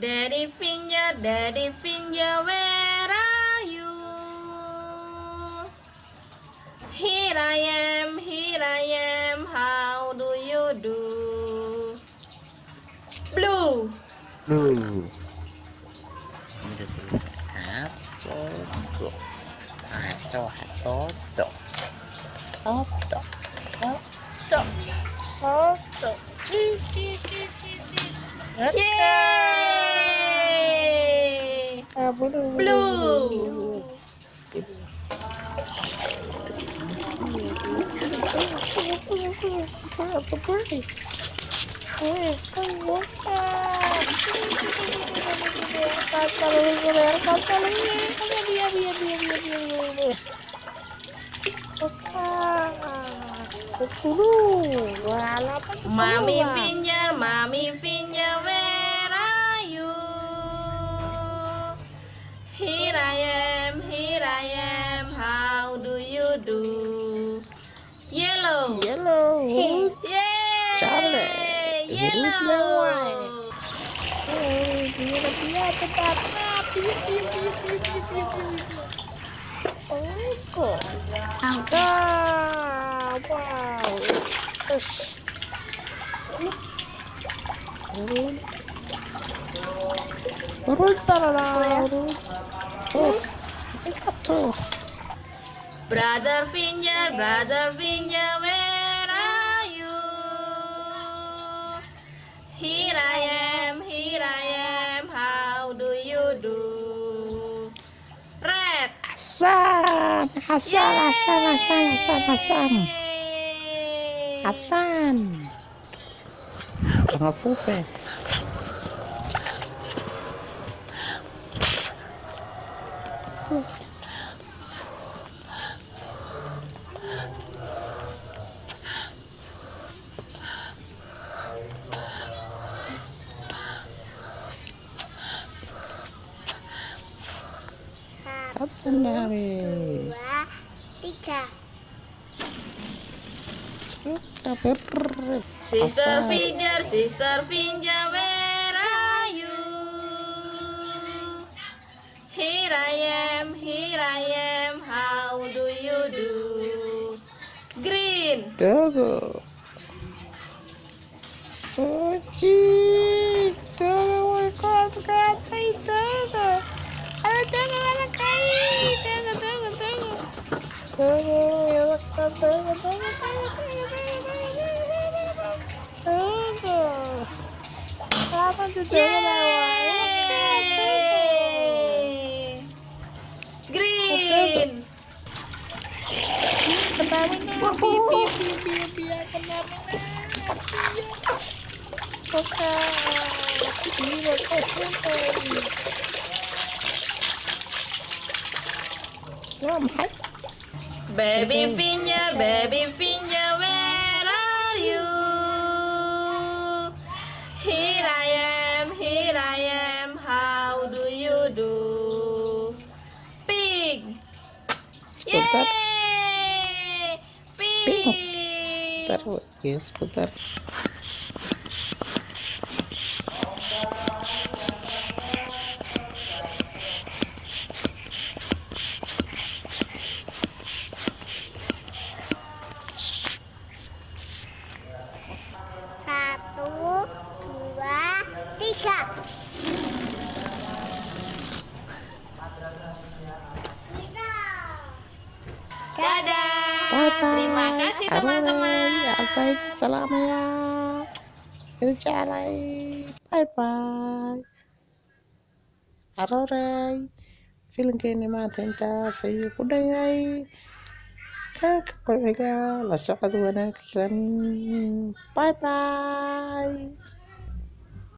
Daddy finger, where are you? Here I am, how do you do? Blue. Blue. Bây giờ blue hát solo. Hát cho hát tốt tốt tốt tốt tốt tốt tốt tốt chi chi chi chi chi hát Yay! ca blue Blue. Mommy finger, where are you? Here I am, how do you do? Yellow. Yellow. Yay! Charlie. Yellow. Brother finger, where are you? Here I am, how do you do? Red. Hasan. Yay! Hasan. Tengah fufe. Satu nabi. 3. Sister finger, where are you? Here I am, how do you do? Green. Togo. Sochi. Togo, ikut kata itu. Ada Togo, ada kai. Togo, ya Togo. Apa tuh Togo? Yay! Green. Baby finger, where are you? Here I am, how do you do? Pink. Sebentar, Yay! Pink. sebentar, ya sebentar. Satu, dua, tiga. Dadah. Bye-bye. Terima kasih teman-teman. Apa itu salamnya? Itu Caruureey. Bye-bye. Caruureey. Filimkeeni maanta intaas ayuu ku dhan yahay. Kan ku xiga la socod wanaagsan. Bye-bye.